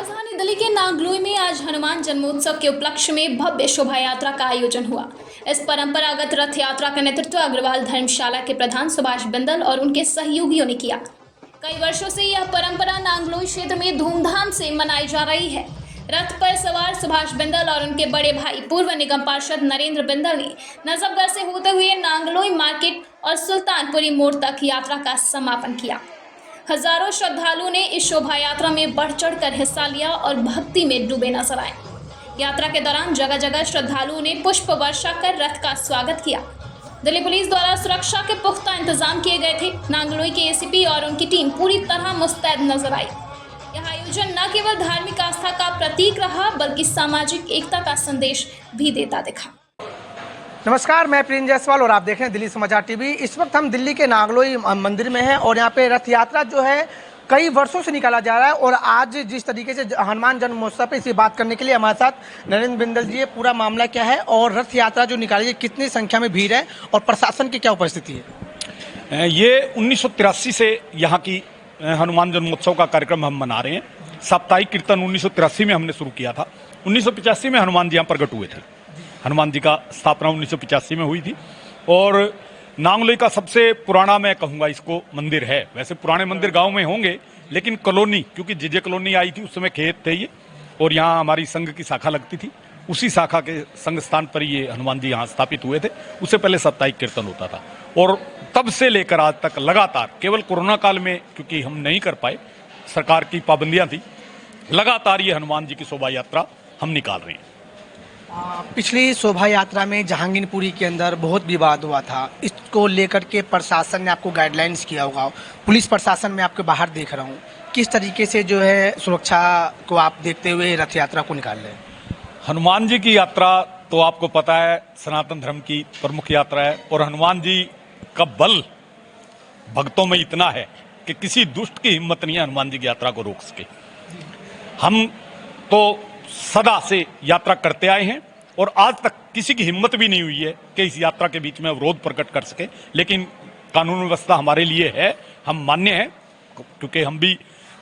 राजधानी दिल्ली के नागलोई में आज हनुमान जन्मोत्सव के उपलक्ष्य में भव्य शोभा यात्रा का आयोजन हुआ। इस परंपरागत रथ यात्रा का नेतृत्व अग्रवाल धर्मशाला के प्रधान सुभाष बिंदल और उनके सहयोगियों ने किया। कई वर्षों से यह परंपरा नागलोई क्षेत्र में धूमधाम से मनाई जा रही है। रथ पर सवार सुभाष बिंदल और उनके बड़े भाई पूर्व निगम पार्षद नरेंद्र बिंदल ने नजफगढ़ से होते हुए नागलोई मार्केट और सुल्तानपुरी मोड़ तक यात्रा का समापन किया। हजारों श्रद्धालुओं ने इस शोभा यात्रा में बढ़ चढ़ कर हिस्सा लिया और भक्ति में डूबे नजर आए। यात्रा के दौरान जगह जगह श्रद्धालुओं ने पुष्प वर्षा कर रथ का स्वागत किया। दिल्ली पुलिस द्वारा सुरक्षा के पुख्ता इंतजाम किए गए थे। नागलोई के एसीपी और उनकी टीम पूरी तरह मुस्तैद नजर आई। यह आयोजन न केवल धार्मिक आस्था का प्रतीक रहा बल्कि सामाजिक एकता का संदेश भी देता दिखा। नमस्कार, मैं प्रिंस जायसवाल और आप देख रहे हैं दिल्ली समाचार टीवी। इस वक्त हम दिल्ली के नागलोई मंदिर में हैं और यहाँ पे रथ यात्रा जो है कई वर्षों से निकाला जा रहा है और आज जिस तरीके से हनुमान जन्मोत्सव पे इसी बात करने के लिए हमारे साथ नरेंद्र बिंदल जी है। पूरा मामला क्या है और रथ यात्रा जो निकाली है कितनी संख्या में भीड़ है और प्रशासन की क्या उपस्थिति है? ये 1983 से यहाँ की हनुमान जन्मोत्सव का कार्यक्रम हम मना रहे हैं। साप्ताहिक कीर्तन 1983 में हमने शुरू किया था। 1985 में हनुमान जी यहाँ प्रकट हुए थे। हनुमान जी का स्थापना 1985 में हुई थी और नागलोई का सबसे पुराना, मैं कहूँगा इसको, मंदिर है। वैसे पुराने मंदिर गांव में होंगे लेकिन कॉलोनी, क्योंकि जे कॉलोनी आई थी उस समय खेत थे ये और यहाँ हमारी संघ की शाखा लगती थी। उसी शाखा के संघ स्थान पर ये हनुमान जी यहाँ स्थापित हुए थे। उससे पहले साप्ताहिक कीर्तन होता था और तब से लेकर आज तक लगातार, केवल कोरोना काल में क्योंकि हम नहीं कर पाए, सरकार की पाबंदियाँ थी, लगातार ये हनुमान जी की शोभा यात्रा हम निकाल रहे हैं। पिछली शोभा यात्रा में जहांगीरपुरी के अंदर बहुत विवाद हुआ था। इसको लेकर के प्रशासन ने आपको गाइडलाइंस किया होगा। पुलिस प्रशासन में आपके बाहर देख रहा हूँ, किस तरीके से जो है सुरक्षा को आप देखते हुए रथ यात्रा को निकाल रहे हैं? हनुमान जी की यात्रा तो आपको पता है सनातन धर्म की प्रमुख यात्रा है और हनुमान जी का बल भक्तों में इतना है कि किसी दुष्ट की हिम्मत नहीं है हनुमान जी की यात्रा को रोक सके। हम तो सदा से यात्रा करते आए हैं और आज तक किसी की हिम्मत भी नहीं हुई है कि इस यात्रा के बीच में अवरोध प्रकट कर सके। लेकिन कानून व्यवस्था हमारे लिए है, हम मान्य हैं क्योंकि हम भी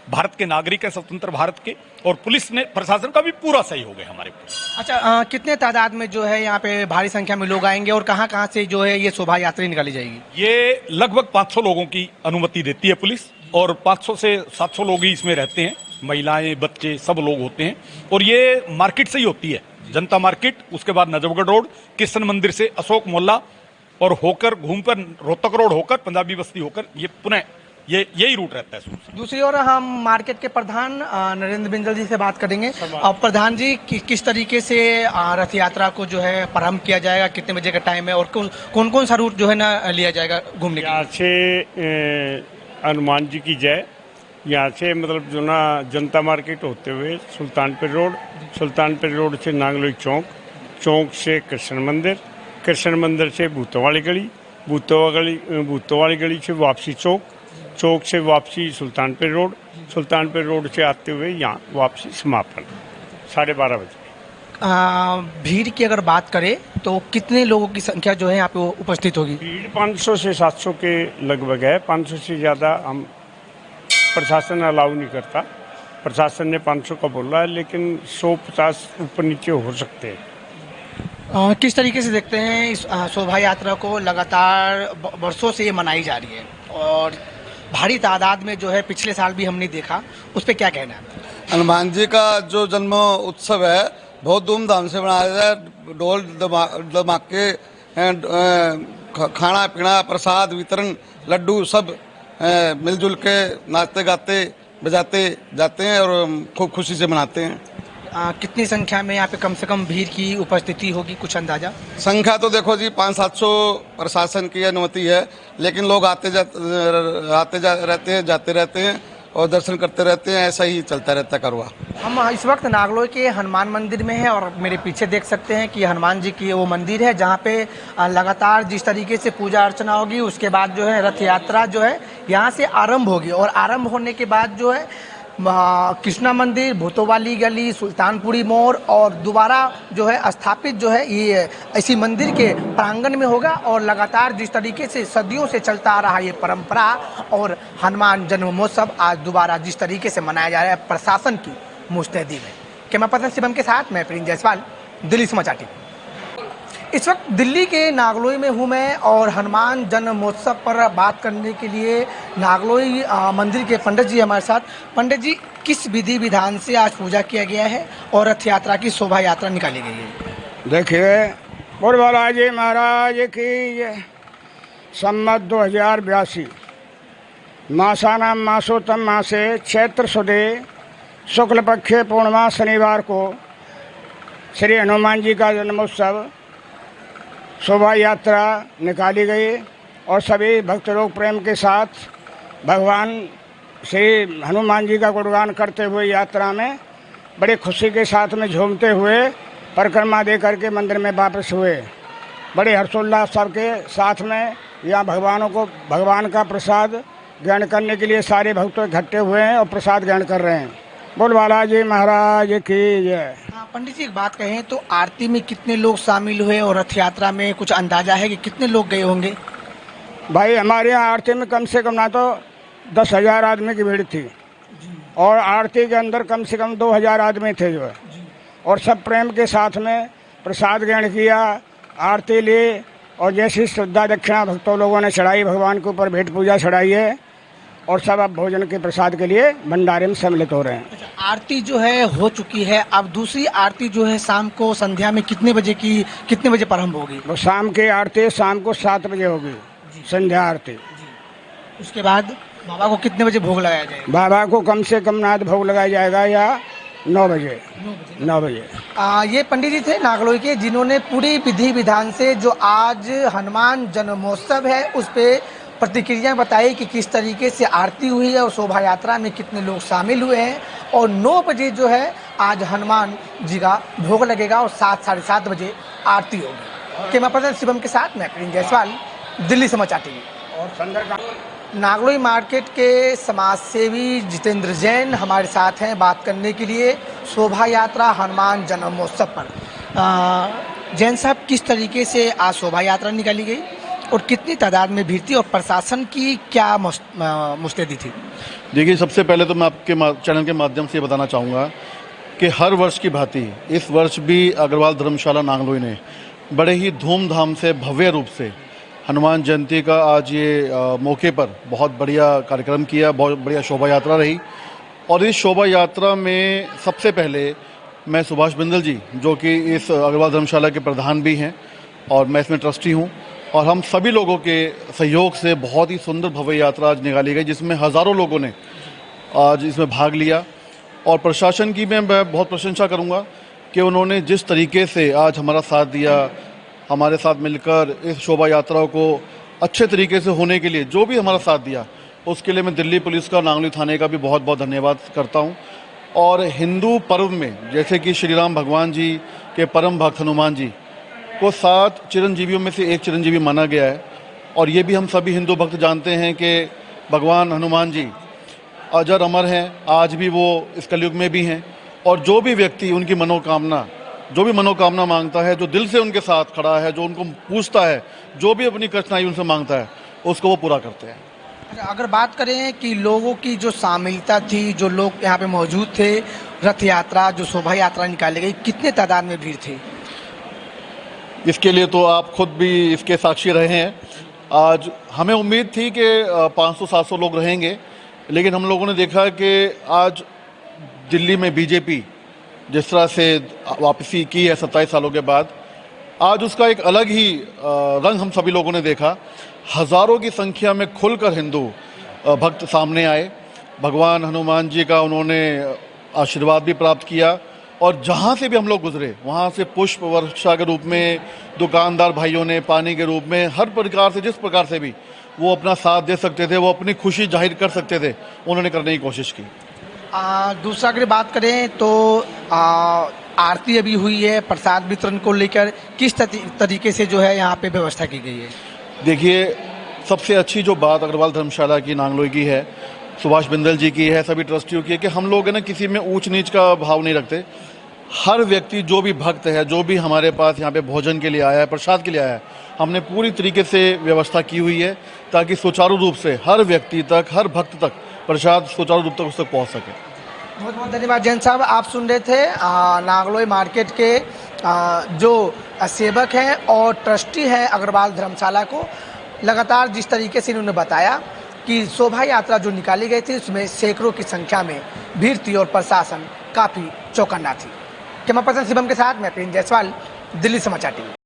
भारत के नागरिक हैं, स्वतंत्र भारत के, और पुलिस ने, प्रशासन का भी पूरा सहयोग है हमारे पास। अच्छा, कितने तादाद में जो है यहाँ पे भारी संख्या में लोग आएंगे और कहाँ से जो है ये शोभा यात्रा निकाली जाएगी? ये लगभग 500 लोगों की अनुमति देती है पुलिस और 500 से 700 लोग ही इसमें रहते हैं। महिलाएं, बच्चे, सब लोग होते हैं और ये मार्केट से ही होती है, जनता मार्केट, उसके बाद नजफगढ़ रोड, कृष्ण मंदिर से अशोक मोहल्ला और होकर घूमकर रोहतक रोड होकर पंजाबी बस्ती होकर ये पुनः यही रूट रहता है। दूसरी ओर हम मार्केट के प्रधान नरेंद्र बिंदल जी से बात करेंगे। अब प्रधान जी, किस तरीके से रथ यात्रा को जो है प्रारंभ किया जाएगा, कितने बजे का टाइम है और कौन कौन सा रूट जो है ना लिया जाएगा घूमने के? यहाँ से हनुमान जी की जय, यहाँ से मतलब जो ना जनता मार्केट होते हुए सुल्तानपुर रोड से नागलोई चौक से कृष्ण मंदिर से भूतोवाली गली से वापसी चौक से वापसी सुल्तानपुर रोड से आते हुए यहाँ वापसी समापन 12:30 बजे। भीड़ की अगर बात करें तो कितने लोगों की संख्या जो है यहाँ पे उपस्थित होगी? भीड़ 500 से 700 के लगभग है। 500 से ज़्यादा हम प्रशासन अलाउ नहीं करता। प्रशासन ने 500 का बोला है लेकिन 150 ऊपर नीचे हो सकते हैं। किस तरीके से देखते हैं इस शोभा यात्रा को? लगातार वर्षों से ये मनाई जा रही है और भारी तादाद में जो है पिछले साल भी हमने देखा, उस पर क्या कहना है? हनुमान जी का जो जन्म उत्सव है बहुत धूमधाम से मनाया जाता है। ढोल धमाके, खाना पीना, प्रसाद वितरण, लड्डू, सब मिलजुल के नाचते गाते बजाते जाते हैं और खूब खुशी से मनाते हैं। कितनी संख्या में यहाँ पे कम से कम भीड़ की उपस्थिति होगी, कुछ अंदाजा? संख्या तो देखो जी 500-700 प्रशासन की अनुमति है लेकिन लोग आते रहते हैं, जाते रहते हैं और दर्शन करते रहते हैं। ऐसा ही चलता रहता है करवा। हम इस वक्त नागलोई के हनुमान मंदिर में हैं और मेरे पीछे देख सकते हैं कि हनुमान जी की वो मंदिर है जहाँ पे लगातार जिस तरीके से पूजा अर्चना होगी उसके बाद जो है रथ यात्रा जो है यहाँ से आरंभ होगी और आरंभ होने के बाद जो है कृष्णा मंदिर, भूतोवाली गली, सुल्तानपुरी मोड़ और दोबारा जो है स्थापित जो है ये इसी मंदिर के प्रांगण में होगा और लगातार जिस तरीके से सदियों से चलता आ रहा ये परंपरा और हनुमान जन्मोत्सव आज दोबारा जिस तरीके से मनाया जा रहा है, प्रशासन की मुस्तैदी में। कैमरा पर्सन शिवम के साथ मैं प्रिंस जायसवाल, दिल्ली समाचार टीवी। इस वक्त दिल्ली के नागलोई में हूँ मैं और हनुमान जन्मोत्सव पर बात करने के लिए नागलोई मंदिर के पंडित जी हमारे साथ। पंडित जी, किस विधि विधान से आज पूजा किया गया है और रथ यात्रा की शोभा यात्रा निकाली गई है? देखिए, बोल बालाजी महाराज की जय। सम्मत 2082 मासानाम मासोत्तम मासे चैत्र सुदे शुक्ल पक्षे पूर्णिमा शनिवार को श्री हनुमान जी का जन्मोत्सव शोभा यात्रा निकाली गई और सभी भक्त लोग प्रेम के साथ भगवान श्री हनुमान जी का गुणगान करते हुए यात्रा में बड़ी खुशी के साथ में झूमते हुए परिक्रमा दे करके मंदिर में वापस हुए। बड़े हर्षोल्लास सबके साथ में यहाँ भगवान का प्रसाद ग्रहण करने के लिए सारे भक्त इकट्ठे हुए हैं और प्रसाद ग्रहण कर रहे हैं। बोल बालाजी महाराज की जय। पंडित जी, एक बात कहें तो आरती में कितने लोग शामिल हुए और रथ यात्रा में कुछ अंदाजा है कि कितने लोग गए होंगे? भाई, हमारे यहाँ आरती में कम से कम ना तो 10,000 आदमी की भीड़ थी और आरती के अंदर कम से कम 2,000 आदमी थे जो है, और सब प्रेम के साथ में प्रसाद ग्रहण किया, आरती ली और जैसी श्रद्धा दक्षिणा भक्तों लोगों ने चढ़ाई, भगवान के ऊपर भेंट पूजा चढ़ाई है और सब अब भोजन के प्रसाद के लिए भंडारे में सम्मिलित हो रहे हैं। आरती जो है हो चुकी है, अब दूसरी आरती जो है शाम को संध्या में कितने बजे प्रारंभ होगी? वो शाम की आरती शाम को 7 बजे होगी, संध्या आरती। उसके बाद बाबा को कितने बजे भोग लगाया जाएगा? बाबा को कम से कम नाद भोग लगाया जाएगा या 9 बजे। ये पंडित जी थे नागलोई के, जिन्होंने पूरी विधि विधान से जो आज हनुमान जन्मोत्सव है उस पे प्रतिक्रिया बताई कि किस तरीके से आरती हुई है और शोभा यात्रा में कितने लोग शामिल हुए हैं। और 9 बजे जो है आज हनुमान जी का भोग लगेगा और 7 साढ़े 7 बजे आरती होगी। कैमरा पर्सन शिवम के साथ मैं प्रिंस जायसवाल, दिल्ली समाचार टीवी। और नागलोई मार्केट के समाज सेवी जितेंद्र जैन हमारे साथ हैं बात करने के लिए शोभा यात्रा हनुमान जन्मोत्सव पर। जैन साहब, किस तरीके से आज शोभा यात्रा निकाली गई और कितनी तादाद में भीड़ थी और प्रशासन की क्या मुस्तैदी थी? देखिए, सबसे पहले तो मैं आपके चैनल के माध्यम से ये बताना चाहूँगा कि हर वर्ष की भांति इस वर्ष भी अग्रवाल धर्मशाला नागलोई ने बड़े ही धूमधाम से भव्य रूप से हनुमान जयंती का आज ये मौके पर बहुत बढ़िया कार्यक्रम किया, बहुत बढ़िया शोभा यात्रा रही। और इस शोभा यात्रा में सबसे पहले मैं सुभाष बिंदल जी, जो कि इस अग्रवाल धर्मशाला के प्रधान भी हैं और मैं इसमें ट्रस्टी हूँ, और हम सभी लोगों के सहयोग से बहुत ही सुंदर भव्य यात्रा आज निकाली गई, जिसमें हज़ारों लोगों ने आज इसमें भाग लिया। और प्रशासन की मैं बहुत प्रशंसा करूंगा कि उन्होंने जिस तरीके से आज हमारा साथ दिया, हमारे साथ मिलकर इस शोभा यात्रा को अच्छे तरीके से होने के लिए जो भी हमारा साथ दिया, उसके लिए मैं दिल्ली पुलिस का, नागलोई थाने का भी बहुत बहुत धन्यवाद करता हूँ। और हिंदू पर्व में जैसे कि श्री राम भगवान जी के परम भक्त हनुमान जी को 7 चिरंजीवियों में से एक चिरंजीवी माना गया है, और ये भी हम सभी हिंदू भक्त जानते हैं कि भगवान हनुमान जी अजर अमर हैं, आज भी वो इस कलयुग में भी हैं। और जो भी व्यक्ति उनकी मनोकामना मांगता है, जो दिल से उनके साथ खड़ा है, जो उनको पूछता है, जो भी अपनी कठिनाई उनसे मांगता है, उसको वो पूरा करते हैं। अगर बात करें कि लोगों की जो शामिलता थी, जो लोग यहाँ पे मौजूद थे, रथ यात्रा जो शोभा यात्रा निकाली गई, कितने तादाद में भीड़ थी? इसके लिए तो आप खुद भी इसके साक्षी रहे हैं। आज हमें उम्मीद थी कि 500-700 लोग रहेंगे, लेकिन हम लोगों ने देखा कि आज दिल्ली में बीजेपी जिस तरह से वापसी की है 27 सालों के बाद, आज उसका एक अलग ही रंग हम सभी लोगों ने देखा। हज़ारों की संख्या में खुलकर हिंदू भक्त सामने आए, भगवान हनुमान जी का उन्होंने आशीर्वाद भी प्राप्त किया। और जहाँ से भी हम लोग गुजरे, वहाँ से पुष्प वर्षा के रूप में, दुकानदार भाइयों ने पानी के रूप में, हर प्रकार से, जिस प्रकार से भी वो अपना साथ दे सकते थे, वो अपनी खुशी जाहिर कर सकते थे, उन्होंने करने की कोशिश की। दूसरा अगर बात करें तो आरती अभी हुई है, प्रसाद वितरण को लेकर किस तरीके से जो है यहाँ पे व्यवस्था की गई है? देखिए, सबसे अच्छी जो बात अग्रवाल धर्मशाला की, नागलोई की है, सुभाष बिंदल जी की है, सभी ट्रस्टियों की है कि हम लोग है ना किसी में ऊंच नीच का भाव नहीं रखते। हर व्यक्ति, जो भी भक्त है, जो भी हमारे पास यहाँ पे भोजन के लिए आया है, प्रसाद के लिए आया है, हमने पूरी तरीके से व्यवस्था की हुई है ताकि सुचारू रूप से हर व्यक्ति तक, हर भक्त तक प्रसाद सुचारू रूप तक उस तक पहुँच सके। बहुत बहुत धन्यवाद जैन साहब। आप सुन रहे थे नागलोई मार्केट के जो सेवक हैं और ट्रस्टी हैं अग्रवाल धर्मशाला को, लगातार जिस तरीके से इन्होंने बताया कि शोभा यात्रा जो निकाली गई थी उसमें सैकड़ों की संख्या में भीड़ थी और प्रशासन काफ़ी चौकन्ना थी। कैमरा पर्सन शिवम के साथ मैं प्रिंस जायसवाल, दिल्ली समाचार टीवी।